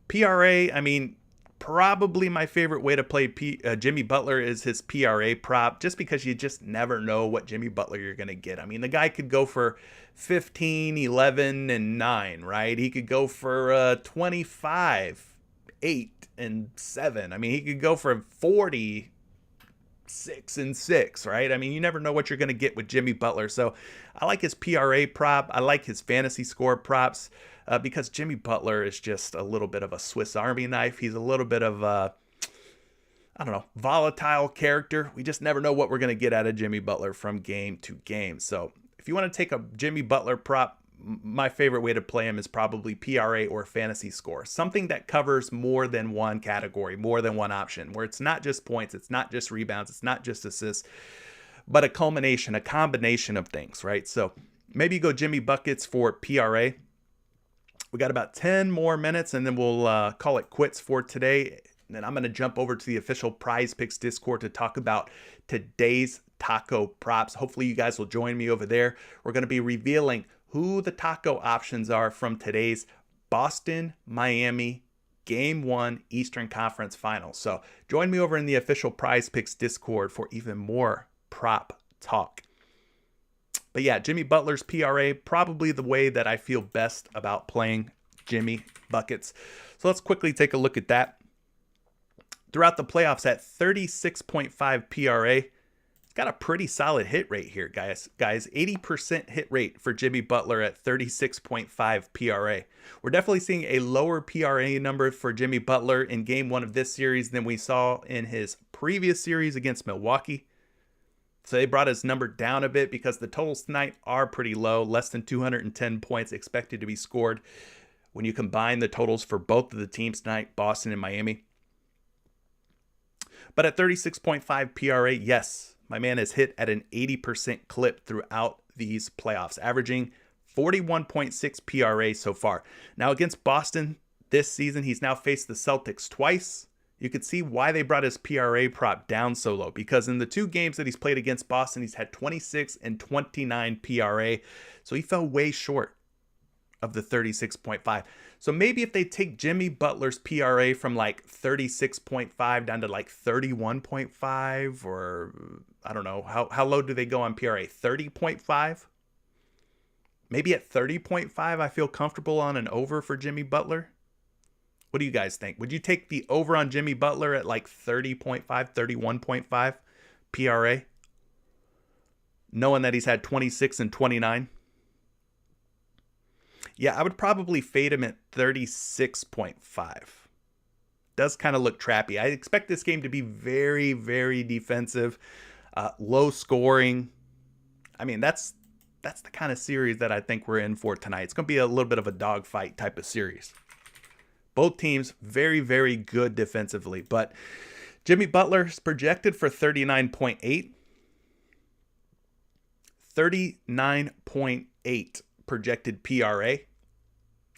PRA, I mean, probably my favorite way to play Jimmy Butler is his PRA prop, just because you just never know what Jimmy Butler you're going to get. I mean, the guy could go for 15, 11, and 9, right? He could go for 25, 8, and 7. I mean, he could go for 40, 6 and 6, right? I mean, you never know what you're going to get with Jimmy Butler. So I like his PRA prop. I like his fantasy score props because Jimmy Butler is just a little bit of a Swiss Army knife. He's a little bit of a, volatile character. We just never know what we're going to get out of Jimmy Butler from game to game. So if you want to take a Jimmy Butler prop, my favorite way to play him is probably PRA or fantasy score. Something that covers more than one category, more than one option, where it's not just points, it's not just rebounds, it's not just assists, but a combination of things, right? So maybe you go Jimmy Buckets for PRA. We got about 10 more minutes, and then we'll call it quits for today. And then I'm going to jump over to the official PrizePicks Discord to talk about today's taco props. Hopefully you guys will join me over there. We're going to be revealing who the taco options are from today's Boston-Miami Game 1 Eastern Conference Finals. So join me over in the official PrizePicks Discord for even more prop talk. But yeah, Jimmy Butler's PRA, probably the way that I feel best about playing Jimmy Buckets. So let's quickly take a look at that. Throughout the playoffs at 36.5 PRA, got a pretty solid hit rate here, guys. 80% hit rate for Jimmy Butler at 36.5 PRA. We're definitely seeing a lower PRA number for Jimmy Butler in game 1 of this series than we saw in his previous series against Milwaukee. So they brought his number down a bit because the totals tonight are pretty low, less than 210 points expected to be scored when you combine the totals for both of the teams tonight, Boston and Miami. But at 36.5 PRA, yes, my man has hit at an 80% clip throughout these playoffs, averaging 41.6 PRA so far. Now against Boston this season, he's now faced the Celtics twice. You could see why they brought his PRA prop down so low, because in the 2 games that he's played against Boston, he's had 26 and 29 PRA. So he fell way short of the 36.5. So maybe if they take Jimmy Butler's PRA from like 36.5 down to like 31.5, or I don't know, how low do they go on PRA? 30.5? Maybe at 30.5, I feel comfortable on an over for Jimmy Butler. What do you guys think? Would you take the over on Jimmy Butler at like 30.5, 31.5 PRA? Knowing that he's had 26 and 29? Yeah, I would probably fade him at 36.5. Does kind of look trappy. I expect this game to be very, very defensive, low scoring. I mean, that's the kind of series that I think we're in for tonight. It's going to be a little bit of a dogfight type of series. Both teams very, very good defensively, but Jimmy Butler's projected for 39.8. 39.8 projected PRA.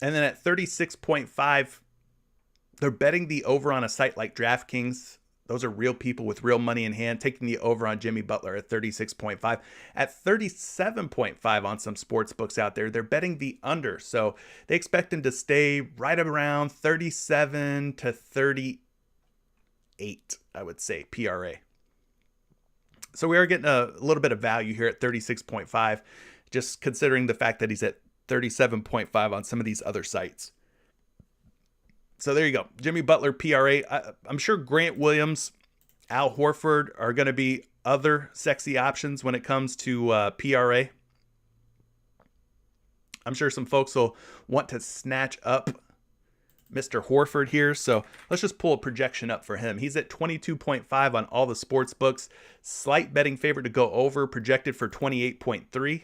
And then at 36.5, they're betting the over on a site like DraftKings. Those are real people with real money in hand, taking the over on Jimmy Butler at 36.5. At 37.5 on some sports books out there, they're betting the under. So they expect him to stay right around 37 to 38, I would say, PRA. So we are getting a little bit of value here at 36.5, just considering the fact that he's at 37.5 on some of these other sites. So there you go. Jimmy Butler, PRA. I'm sure Grant Williams, Al Horford are going to be other sexy options when it comes to PRA. I'm sure some folks will want to snatch up Mr. Horford here. So let's just pull a projection up for him. He's at 22.5 on all the sports books. Slight betting favorite to go over, projected for 28.3.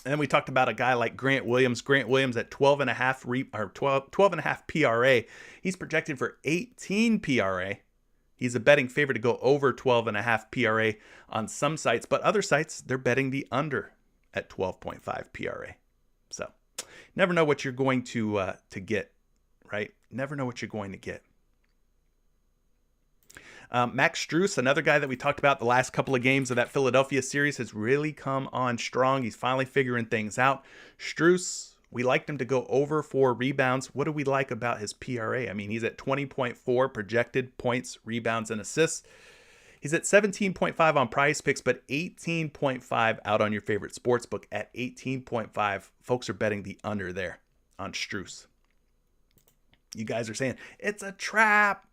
And then we talked about a guy like Grant Williams. Grant Williams at 12 and a half PRA. He's projected for 18 PRA. He's a betting favorite to go over 12 and a half PRA on some sites, but other sites, they're betting the under at 12.5 PRA. So never know what you're going to get, right? Never know what you're going to get. Max Strus, another guy that we talked about the last couple of games of that Philadelphia series, has really come on strong. He's finally figuring things out. Strus, we liked him to go over 4 rebounds. What do we like about his PRA? I mean, he's at 20.4 projected points, rebounds, and assists. He's at 17.5 on PrizePicks, but 18.5 out on your favorite sportsbook. At 18.5, folks are betting the under there on Strus. You guys are saying, it's a trap.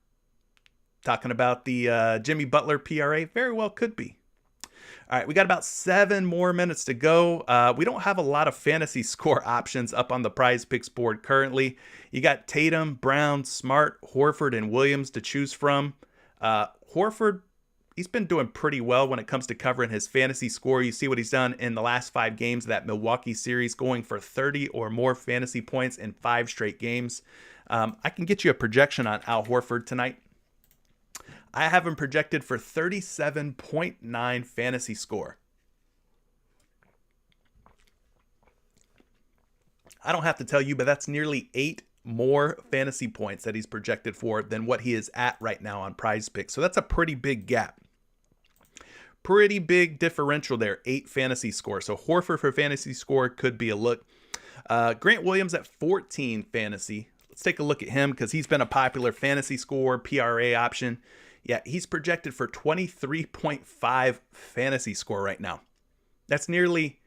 Talking about the Jimmy Butler PRA, very well could be. All right, we got about 7 more minutes to go. We don't have a lot of fantasy score options up on the PrizePicks board currently. You got Tatum, Brown, Smart, Horford, and Williams to choose from. Horford, he's been doing pretty well when it comes to covering his fantasy score. You see what he's done in the last 5 games of that Milwaukee series, going for 30 or more fantasy points in 5 straight games. I can get you a projection on Al Horford tonight. I have him projected for 37.9 fantasy score. I don't have to tell you, but that's nearly 8 more fantasy points that he's projected for than what he is at right now on PrizePicks. So that's a pretty big gap. Pretty big differential there, 8 fantasy score. So Horford for fantasy score could be a look. Grant Williams at 14 fantasy. Let's take a look at him because he's been a popular fantasy score, PRA option. Yeah, he's projected for 23.5 fantasy score right now. That's nearly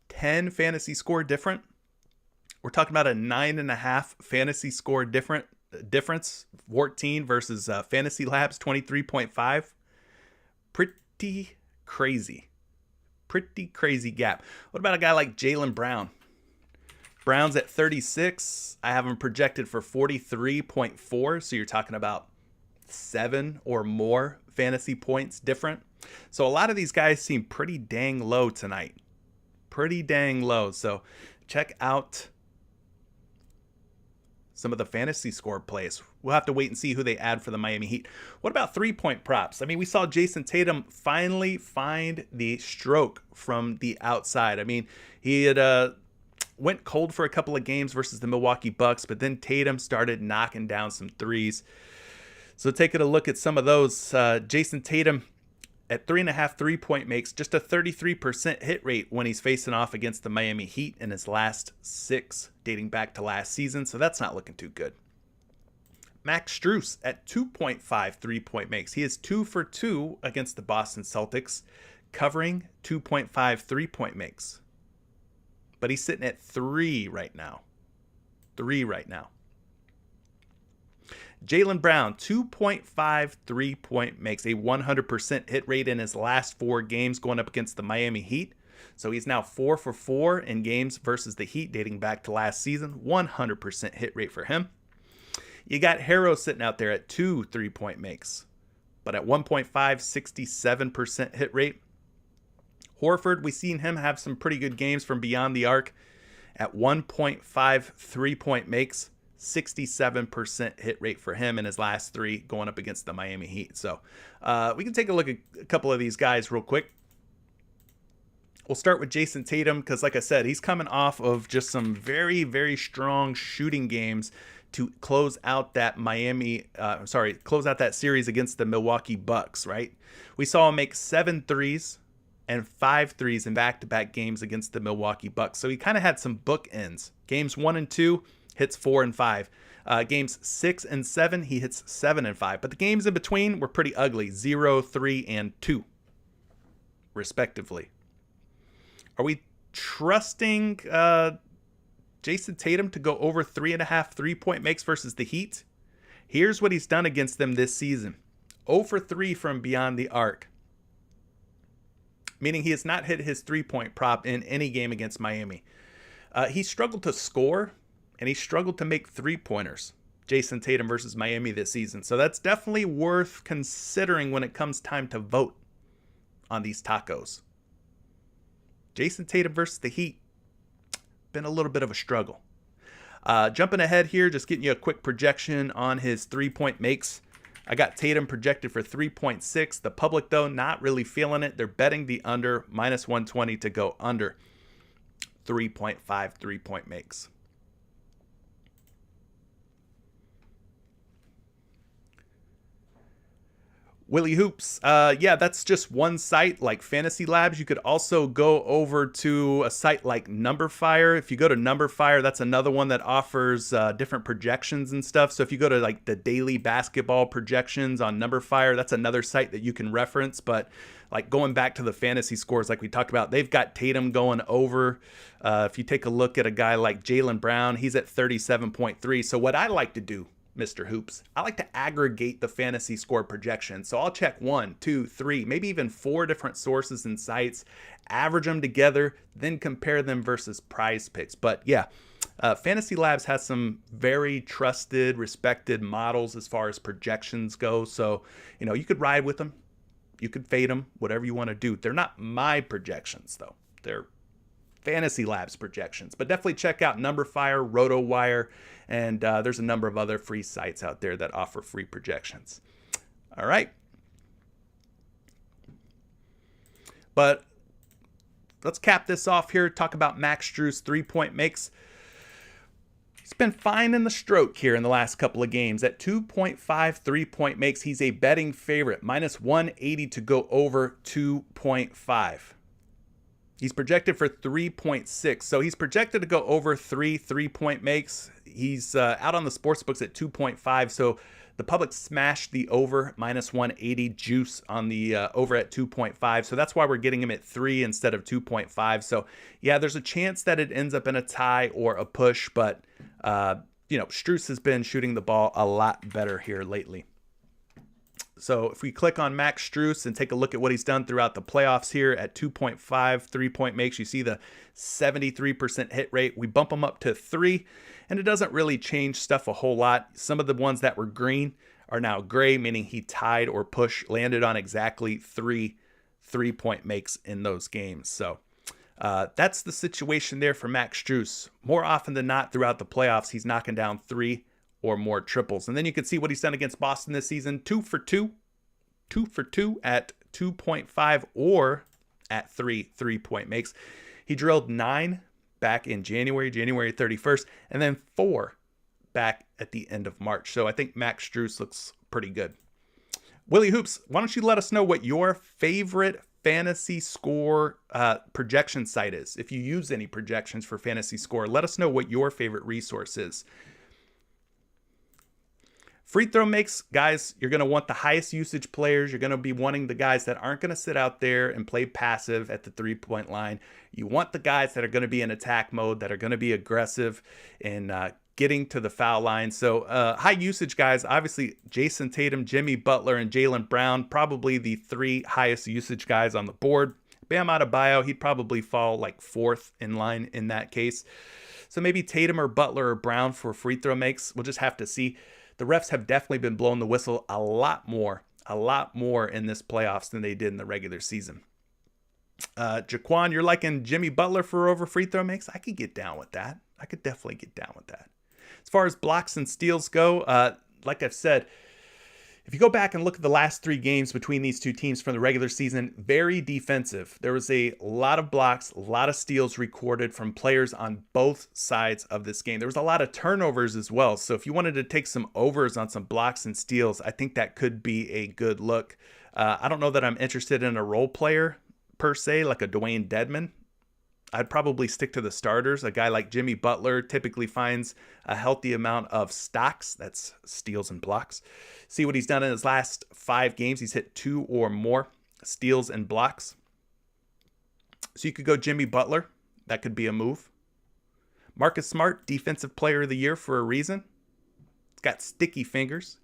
10 fantasy score different. We're talking about a 9.5 fantasy score difference. 14 versus Fantasy Labs 23.5. Pretty crazy. Pretty crazy gap. What about a guy like Jaylen Brown? Brown's at 36. I have him projected for 43.4. So you're talking about 7 or more fantasy points different. So a lot of these guys seem pretty dang low tonight. Pretty dang low. So check out some of the fantasy score plays. We'll have to wait and see who they add for the Miami Heat. What about 3-point props? I mean, we saw Jason Tatum finally find the stroke from the outside. I mean, he had went cold for a couple of games versus the Milwaukee Bucks, but then Tatum started knocking down some threes. So taking a look at some of those, Jason Tatum at 3.5 3-point makes, just a 33% hit rate when he's facing off against the Miami Heat in his last 6, dating back to last season. So that's not looking too good. Max Strus at 2.5 3-point makes. He is 2 for 2 against the Boston Celtics, covering 2.5 3-point makes. But he's sitting at 3 right now. 3 right now. Jaylen Brown, 2.5 3-point makes, a 100% hit rate in his last 4 games going up against the Miami Heat. So he's now 4 for 4 in games versus the Heat dating back to last season. 100% hit rate for him. You got Harrow sitting out there at 2 3-point makes, but at 1.5, 67% hit rate. Horford, we've seen him have some pretty good games from beyond the arc at 1.5 3-point makes. 67% hit rate for him in his last 3 going up against the Miami Heat. So we can take a look at a couple of these guys real quick. We'll start with Jason Tatum because, like I said, he's coming off of just some very, very strong shooting games to close out that close out that series against the Milwaukee Bucks, right? We saw him make 7 threes and 5 threes in back-to-back games against the Milwaukee Bucks. So he kind of had some bookends. Games 1 and 2, hits 4 and 5. Games 6 and 7, he hits 7 and 5. But the games in between were pretty ugly, 0, 3, and 2, respectively. Are we trusting Jason Tatum to go over 3.5 3-point makes versus the Heat? Here's what he's done against them this season. 0 for 3 from beyond the arc. meaning he has not hit his 3-point prop in any game against Miami. He struggled to score, and he struggled to make 3-pointers. Jason Tatum versus Miami this season. So that's definitely worth considering when it comes time to vote on these tacos. Jason Tatum versus the Heat. Been a little bit of a struggle. Jumping ahead here, just getting you a quick projection on his 3-point makes. I got Tatum projected for 3.6. The public, though, not really feeling it. They're betting the under, minus 120 to go under 3.5 3-point makes. Willie Hoops, yeah, that's just one site like Fantasy Labs. You could also go over to a site like Numberfire. If you go to Numberfire, that's another one that offers different projections and stuff. So if you go to like the daily basketball projections on Numberfire, that's another site that you can reference. But like going back to the fantasy scores like we talked about, they've got Tatum going over. If you take a look at a guy like Jaylen Brown, he's at 37.3. So what I like to do, Mr. Hoops, I like to aggregate the fantasy score projections. So I'll check 1, 2, 3, maybe even 4 different sources and sites, average them together, then compare them versus PrizePicks. But yeah, Fantasy Labs has some very trusted, respected models as far as projections go. So, you could ride with them. You could fade them, whatever you want to do. They're not my projections, though. They're Fantasy Labs projections, but definitely check out Numberfire, RotoWire, and there's a number of other free sites out there that offer free projections. All right. But let's cap this off here. Talk about Max Strus 3-point makes. He's been fine in the stroke here in the last couple of games. At 2.5 3-point makes, he's a betting favorite. Minus 180 to go over 2.5. He's projected for 3.6. So he's projected to go over 3-point makes. He's out on the sports books at 2.5. So the public smashed the over, minus 180 juice on the over at 2.5. So that's why we're getting him at 3 instead of 2.5. So yeah, there's a chance that it ends up in a tie or a push. But, Strus has been shooting the ball a lot better here lately. So if we click on Max Strus and take a look at what he's done throughout the playoffs here at 2.5 3-point makes, you see the 73% hit rate. We bump him up to 3, and it doesn't really change stuff a whole lot. Some of the ones that were green are now gray, meaning he tied or landed on exactly 3-point makes in those games. So that's the situation there for Max Strus. More often than not throughout the playoffs, he's knocking down 3 or more triples. And then you can see what he's done against Boston this season. 2 for 2 at 2.5 or at 3-point makes. He drilled 9 back in January 31st, and then 4 back at the end of March. So I think Max Strus looks pretty good. Willie Hoops, why don't you let us know what your favorite fantasy score projection site is? If you use any projections for fantasy score, let us know what your favorite resource is. Free throw makes, guys, you're going to want the highest usage players. You're going to be wanting the guys that aren't going to sit out there and play passive at the 3-point line. You want the guys that are going to be in attack mode, that are going to be aggressive in getting to the foul line. So high usage guys, obviously Jason Tatum, Jimmy Butler, and Jaylen Brown, probably the 3 highest usage guys on the board. Bam Adebayo, he'd probably fall like 4th in line in that case. So maybe Tatum or Butler or Brown for free throw makes. We'll just have to see. The refs have definitely been blowing the whistle a lot more in this playoffs than they did in the regular season. Jaquan, you're liking Jimmy Butler for over free throw makes? I could get down with that. I could definitely get down with that. As far as blocks and steals go, like I've said, if you go back and look at the last 3 games between these two teams from the regular season, very defensive. There was a lot of blocks, a lot of steals recorded from players on both sides of this game. There was a lot of turnovers as well. So if you wanted to take some overs on some blocks and steals, I think that could be a good look. I don't know that I'm interested in a role player per se, like a Dwayne Dedmon. I'd probably stick to the starters. A guy like Jimmy Butler typically finds a healthy amount of stocks, that's steals and blocks. See what he's done in his last 5 games. He's hit 2 or more steals and blocks. So you could go Jimmy Butler. That could be a move. Marcus Smart, defensive player of the year for a reason. He's got sticky fingers.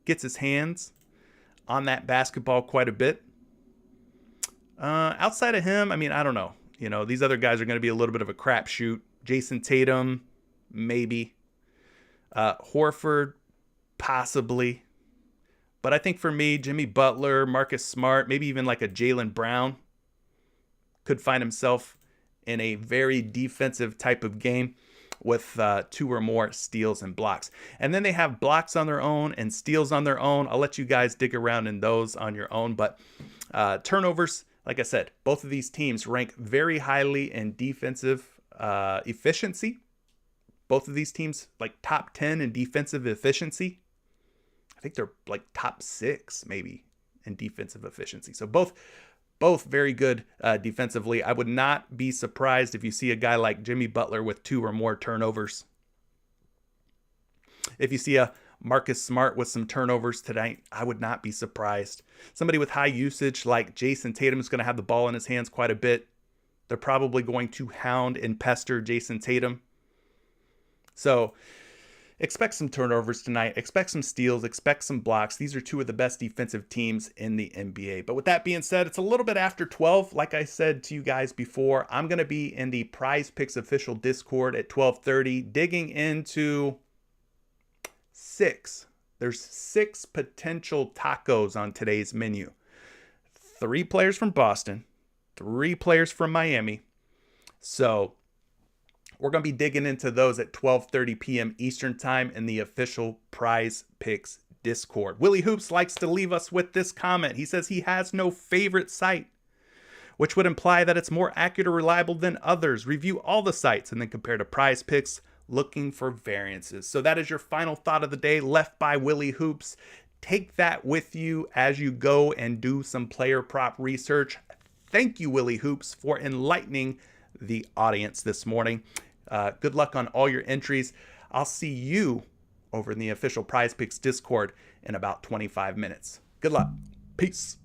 Gets his hands on that basketball quite a bit. Outside of him, I mean, I don't know. These other guys are going to be a little bit of a crapshoot. Jason Tatum, maybe. Horford, possibly. But I think for me, Jimmy Butler, Marcus Smart, maybe even like a Jaylen Brown could find himself in a very defensive type of game with 2 or more steals and blocks. And then they have blocks on their own and steals on their own. I'll let you guys dig around in those on your own. But turnovers, like I said, both of these teams rank very highly in defensive efficiency. Both of these teams like top 10 in defensive efficiency. I think they're like top 6 maybe in defensive efficiency. So both very good defensively. I would not be surprised if you see a guy like Jimmy Butler with 2 or more turnovers. If you see a Marcus Smart with some turnovers tonight, I would not be surprised. Somebody with high usage like Jason Tatum is going to have the ball in his hands quite a bit. They're probably going to hound and pester Jason Tatum. So expect some turnovers tonight. Expect some steals. Expect some blocks. These are 2 of the best defensive teams in the NBA. But with that being said, it's a little bit after 12. Like I said to you guys before, I'm going to be in the PrizePicks official Discord at 12:30, digging into 6. There's 6 potential tacos on today's menu. 3 players from Boston, 3 players from Miami. So we're going to be digging into those at 12:30 p.m. Eastern Time in the official PrizePicks Discord. Willie Hoops likes to leave us with this comment. He says he has no favorite site, which would imply that it's more accurate or reliable than others. Review all the sites and then compare to PrizePicks, looking for variances. So that is your final thought of the day, left by Willie Hoops. Take that with you as you go and do some player prop research. Thank you, Willie Hoops, for enlightening the audience this morning. Good luck on all your entries. I'll see you over in the official PrizePicks Discord in about 25 minutes. Good luck. Peace.